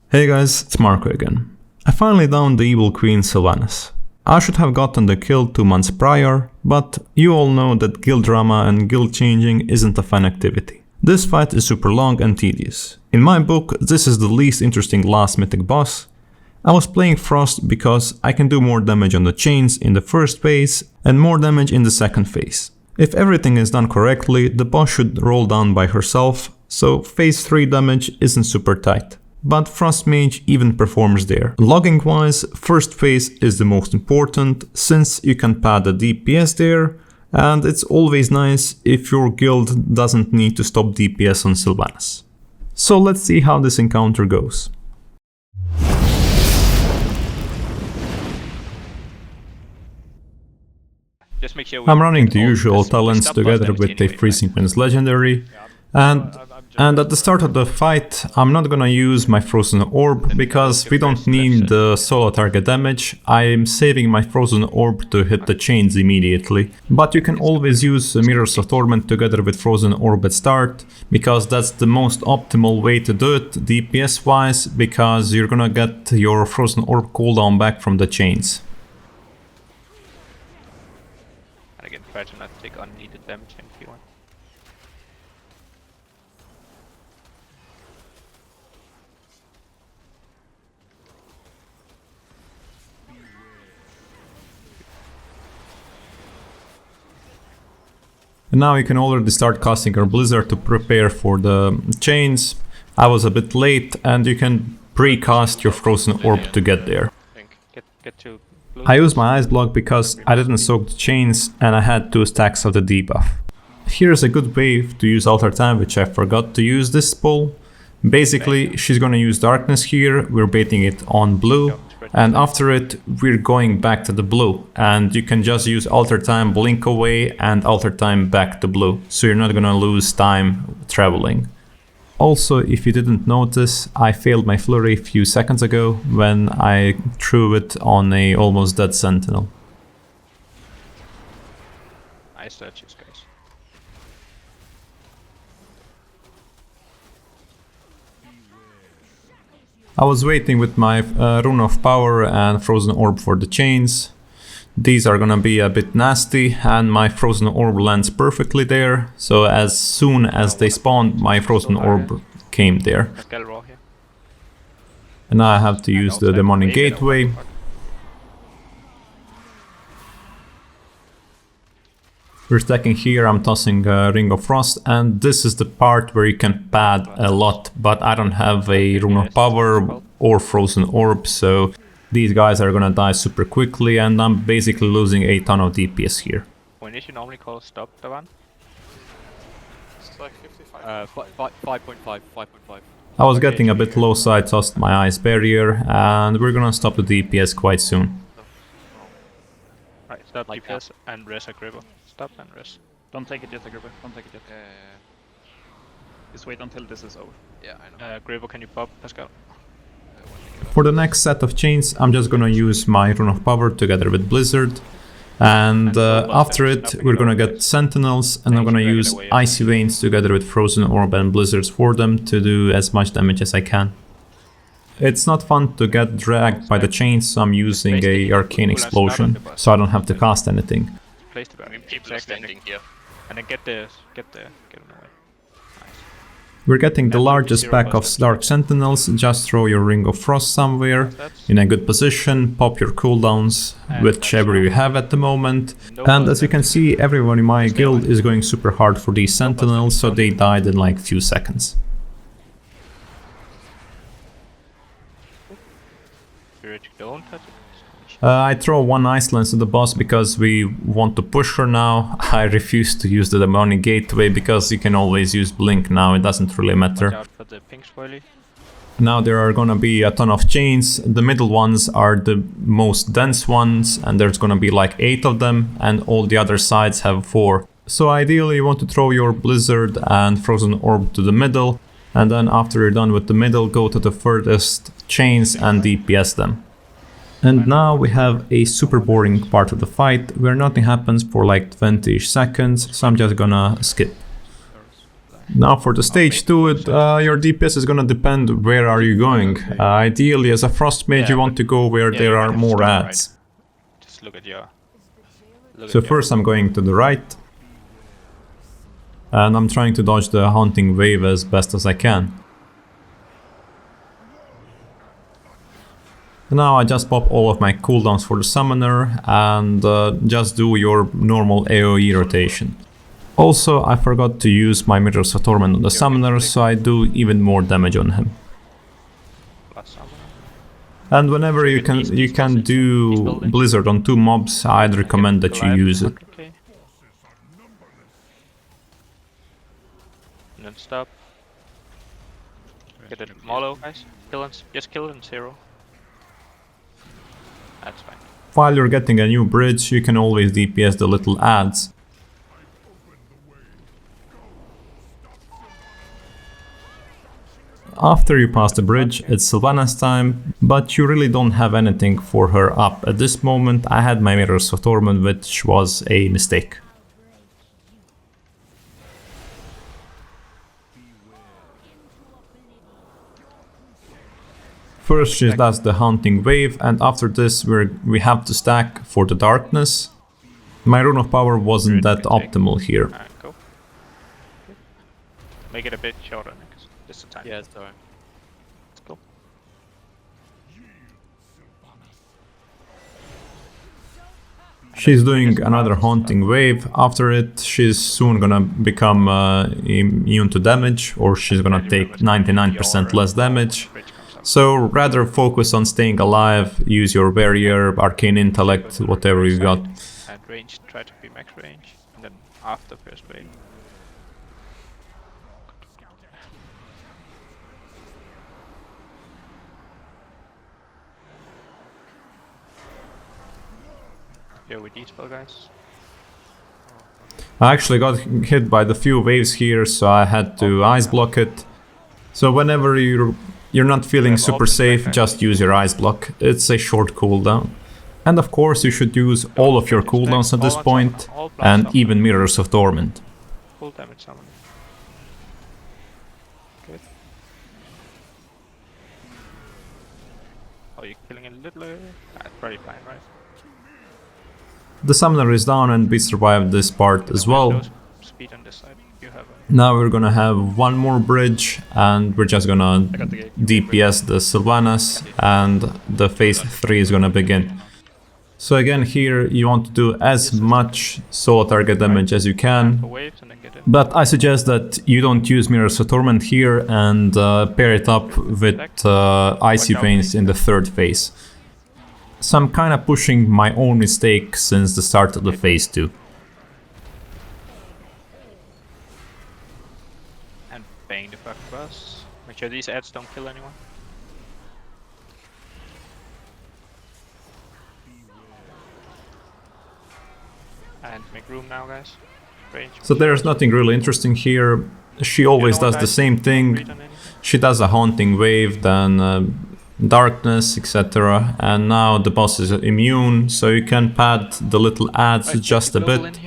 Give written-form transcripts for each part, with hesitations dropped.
Hey guys, it's Marco again. I finally downed the evil queen Sylvanas. I should have gotten the kill 2 months prior, but you all know that guild drama and guild changing isn't a fun activity. This fight is super long and tedious. In my book, this is the least interesting last mythic boss. I was playing Frost because I can do more damage on the chains in the first phase and more damage in the second phase. If everything is done correctly, the boss should roll down by herself, so phase 3 damage isn't super tight. But Frost Mage even performs there. Logging wise, first phase is the most important, since you can pad the DPS there, and it's always nice if your guild doesn't need to stop DPS on Sylvanas. So let's see how this encounter goes. Just make sure I'm running the usual talents together with a Freezing Wind's legendary, and at the start of the fight I'm not gonna use my Frozen Orb because we don't need the solo target damage. I'm saving my Frozen Orb to hit the chains immediately. But you can always use Mirrors of Torment together with Frozen Orb at start, because that's the most optimal way to do it DPS wise, because you're gonna get your Frozen Orb cooldown back from the chains. And again, try to not take unneeded damage if you want. And now you can already start casting your Blizzard to prepare for the chains. I was a bit late, and you can pre-cast your Frozen Orb to get there. Get to blue. I used my Ice Block because I didn't soak the chains and I had 2 stacks of the debuff. Here's a good way to use Altar Time, which I forgot to use this pull. Basically, she's gonna use Darkness here, we're baiting it on blue. And after it, we're going back to the blue, and you can just use Altar Time, blink away, and Altar Time back to blue, so you're not gonna lose time traveling. Also, if you didn't notice, I failed my flurry a few seconds ago when I threw it on a almost dead sentinel. Nice searches, guys. I was waiting with my Rune of Power and Frozen Orb for the chains. These are gonna be a bit nasty, and my Frozen Orb lands perfectly there, so as soon as they spawned, my Frozen Orb came there. And now I have to use the Demonic Gateway. We're stacking here, I'm tossing Ring of Frost, and this is the part where you can pad a lot, but I don't have a Rune of Power or Frozen Orb, so these guys are gonna die super quickly, and I'm basically losing a ton of DPS here. When did you normally call stop the one? It's like 55. 5.5. I was getting a bit low, so I tossed my Ice Barrier, and we're gonna stop the DPS quite soon. Right, stop Like DPS and res a Gribble. Stop and res. Don't take it yet, Agrippa. Don't take it yet. Just wait until this is over. Yeah, I know. Gribble, can you pop, Pascal? For the next set of chains, I'm just gonna use my Rune of Power together with Blizzard. And after it, we're gonna get Sentinels, and I'm gonna use Icy Veins together with Frozen Orb and Blizzards for them to do as much damage as I can. It's not fun to get dragged by the chains, so I'm using a Arcane Explosion, so I don't have to cast anything. Place the barrier. People are standing here. And then get them away. Nice. We're getting the largest pack of Dark Sentinels. Just throw your Ring of Frost somewhere in a good position, pop your cooldowns, whichever you have at the moment. And as you can see, everyone in my guild is going super hard for these Sentinels, so they died in like few seconds. Don't touch it. I throw 1 Ice Lance to the boss because we want to push her now. I refuse to use the Demonic Gateway because you can always use Blink now, it doesn't really Watch matter. out for the pink spoilie. Now there are gonna be a ton of chains. The middle ones are the most dense ones, and there's gonna be like 8 of them, and all the other sides have 4. So ideally you want to throw your Blizzard and Frozen Orb to the middle, and then after you're done with the middle, go to the furthest chains and DPS them. And now we have a super boring part of the fight where nothing happens for like 20-ish seconds, so I'm just gonna skip. Now for the stage 2, your DPS is gonna depend where are you going. Ideally as a Frost Mage you want to go where there are more ads. Just look at your... So first I'm going to the right. And I'm trying to dodge the Haunting Wave as best as I can. Now I just pop all of my cooldowns for the Summoner and just do your normal AoE rotation. Also, I forgot to use my Mirrors of Torment on the Summoner, so I do even more damage on him. And whenever you can do Blizzard on 2 mobs, I'd recommend that you use it. And then stop. Get it Molo, guys. Just kill and 0. That's fine. While you're getting a new bridge, you can always DPS the little ads. After you pass the bridge, it's Sylvanas time, but you really don't have anything for her up. At this moment I had my Mirrors of Torment, which was a mistake. First she does the Haunting Wave, and after this we have to stack for the Darkness. My Rune of Power wasn't that optimal here. Alright, go. Make it a bit shorter next. This time. Yeah, it's alright. Let's go. She's doing another Haunting Wave. After it, she's soon gonna become immune to damage, or she's gonna take 99% less damage. So rather focus on staying alive, use your Barrier, Arcane Intellect, whatever you got. And range, try to be max range. And then after first wave. Here with these spell, guys. I actually got hit by the few waves here, so I had to ice block it. So whenever you're not feeling super safe, just use your ice block. It's a short cooldown. And of course you should use all of your cooldowns at this point, and even Mirrors of Torment. Full damage summon. Good. Oh, you're killing a little... That's pretty fine, right? The Summoner is down and we survived this part as well. Speed on this side. You have Now we're gonna have one more bridge and we're just gonna DPS the Sylvanas and the phase 3 is gonna begin. So again here you want to do as much solo target damage as you can, but I suggest that you don't use Mirrors of Torment here and pair it up with Icy Veins in the 3rd phase. So I'm kinda pushing my own mistake since the start of the phase 2. And bang the fuck bus. Make sure these ads don't kill anyone. And make room now, guys. Range. So there's nothing really interesting here. She always does the same thing. She does a Haunting Wave, then Darkness, etc. And now the boss is immune, so you can pad the little ads just a bit.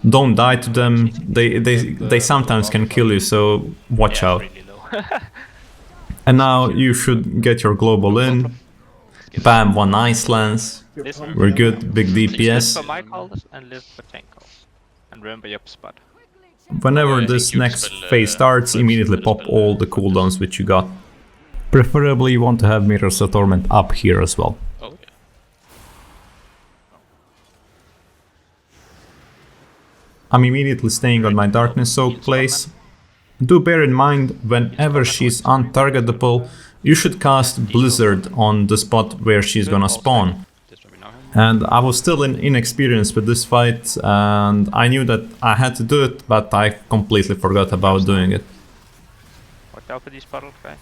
Don't die to them. They sometimes can kill you, so watch out. And now you should get your global in. Bam, 1 Ice Lance. We're good, big DPS. For my calls and live for tank calls. And remember your spot. Whenever this next phase starts, immediately pop all the cooldowns which you got. Preferably you want to have Mirrors of Torment up here as well. Oh, yeah. I'm immediately staying on my Darkness Soak place. Do bear in mind, whenever she's untargetable, you should cast Blizzard on the spot where she's gonna spawn. And I was still inexperienced with this fight, and I knew that I had to do it, but I completely forgot about doing it. Watch out for these puddles, guys.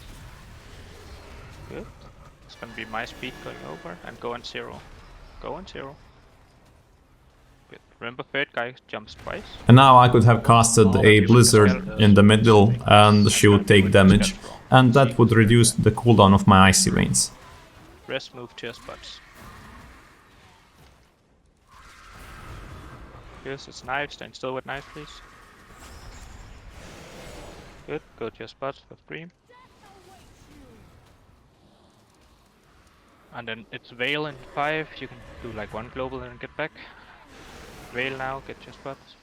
Good. It's gonna be my speed going over and go on 0. Go on 0. Good. Remember, 3rd guy jumps twice. And now I could have casted a Blizzard in the middle and she would take damage. And that would reduce the cooldown of my Icy Veins. Rest move to your spots. Yes, it's knives. Stand still with knives, please. Good, go to your spots for Scream. And then it's Veil in 5, you can do like 1 global and get back. Veil now, get your spots.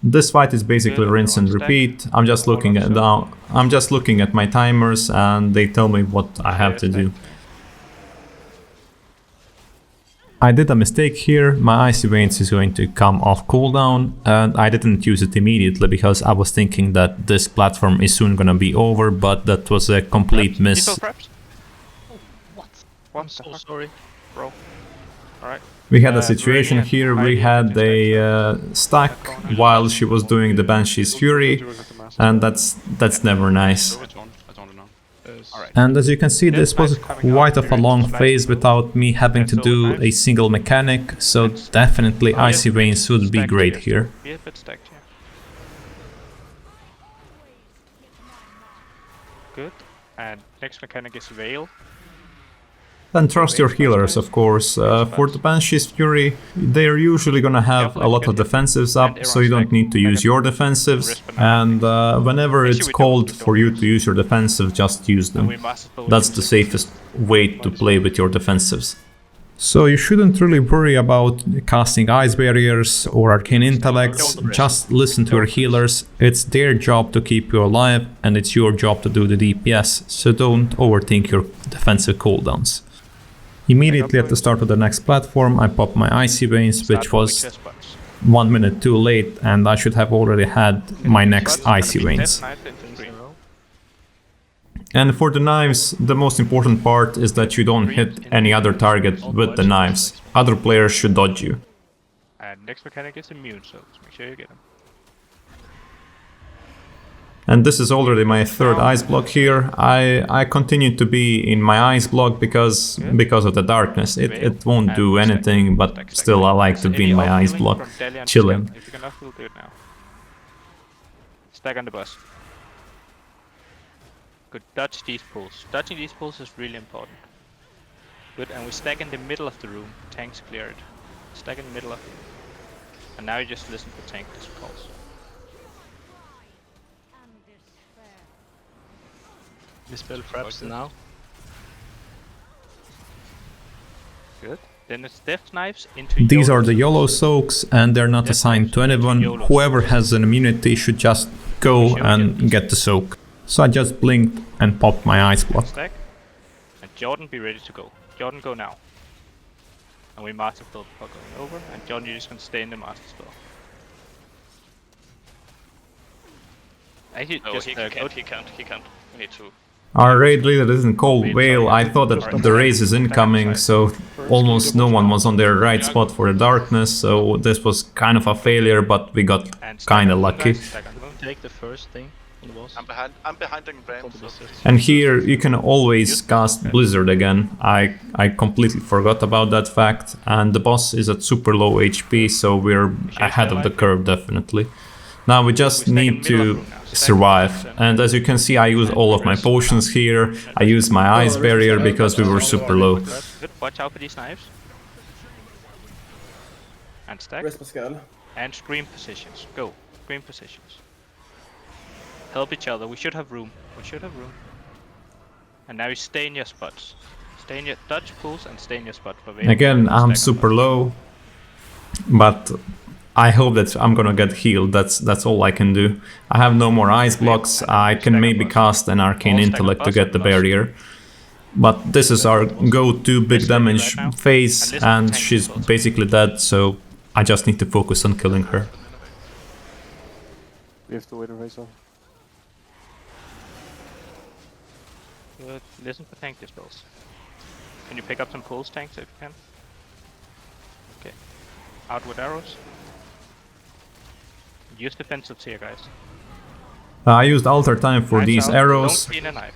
This fight is basically Good, rinse and they're on repeat. I'm just looking at now. I'm just looking at my timers and they tell me what I have to do. I did a mistake here. My Icy Veins is going to come off cooldown and I didn't use it immediately because I was thinking that this platform is soon gonna be over, but that was a complete miss. What? What? I'm so sorry, bro. Alright. We had a situation here, we had a stack while she was doing the Banshee's Fury, and that's never nice. And as you can see, this was quite of a long phase without me having to do a single mechanic, so definitely Icy Veins would be great here. Be a bit stacked here. Good. And next mechanic is Veil. Then trust your healers, of course. For the Banshee's Fury, they're usually gonna have a lot of defensives up, so you don't need to use your defensives. And whenever it's called for you to use your defensives, just use them. That's the safest way to play with your defensives. So you shouldn't really worry about casting Ice Barriers or Arcane Intellects, just listen to your healers. It's their job to keep you alive, and it's your job to do the DPS, so don't overthink your defensive cooldowns. Immediately at the start of the next platform, I popped my Icy Veins, which was 1 minute too late, and I should have already had my next Icy Veins. And for the knives, the most important part is that you don't hit any other target with the knives. Other players should dodge you. And next mechanic is Immune, so make sure you get him. And this is already my third ice block here. I continue to be in my ice block because of the darkness. It won't do anything, but still I like to be in my ice block, chilling. If you can we'll do it now. Stack on the bus. Good, dodge these pulls. Dodging these pulls is really important. Good, and we stack in the middle of the room. Tanks cleared. Stack in the middle of the room. And now you just listen for tank pulse. Dispel fraps now. Good. Then it's Death Knives into These YOLO are the YOLO soaks and they're not assigned to anyone. Whoever has an immunity should just go and get the soak. So I just blinked and popped my ice block. Stack. And Jordan, be ready to go. Jordan, go now. And we master spell before going over. And Jordan, you're just gonna stay in the master spell. Actually, Oh, just he can't. We need to. Our raid leader didn't call Veil. I thought that the raise is incoming, so almost no one was on their right spot for the darkness, so this was kind of a failure, but we got kinda lucky. Take the first thing on the boss. I'm behind the brain. And here you can always cast Blizzard again. I completely forgot about that fact, and the boss is at super low HP, so we're ahead of the curve definitely. Now we just need to survive, and as you can see I use all of my potions here. I use my ice barrier because we were super low. Good, watch out for these knives. And stack. And scream positions. Go. Scream positions. Help each other. We should have room. And now you stay in your spots. Stay in your dodge pulls and stay in your spot for Veil. Again, I'm super low, but I hope that I'm gonna get healed. That's all I can do. I have no more ice blocks. I can maybe cast an Arcane Intellect to get the barrier. But this is our go-to big damage phase, and she's basically dead, so I just need to focus on killing her. We have to wait a race off. Good. Listen for tank dispels. Can you pick up some pulls, tanks, if you can? Okay. Out with arrows. Use defensives here, guys. I used altar time for these arrows, Don't be in a knife.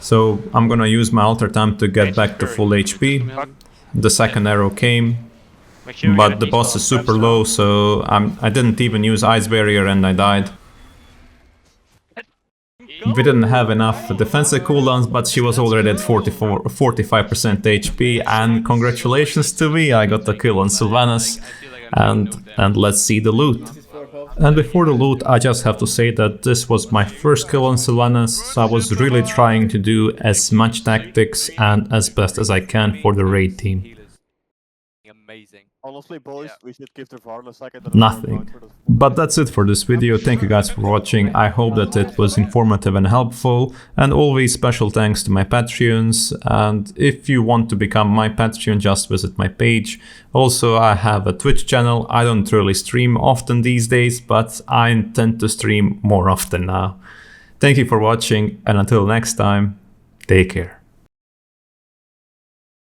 so I'm gonna use my altar time to get back to full HP. The second arrow came, Make sure you but get the these boss is spells super first. low, so I didn't even use ice barrier and I died. We didn't have enough defensive cooldowns, but she was already at 45% HP, and congratulations to me, I got the kill on Sylvanas, and let's see the loot. And before the loot, I just have to say that this was my first kill on Sylvanas, so I was really trying to do as much tactics and as best as I can for the raid team. Honestly, boys, we should give the Varl a second. Nothing. But that's it for this video. Thank you guys for watching. I hope that it was informative and helpful. And always special thanks to my Patreons. And if you want to become my Patreon, just visit my page. Also, I have a Twitch channel. I don't really stream often these days, but I intend to stream more often now. Thank you for watching, and until next time, take care.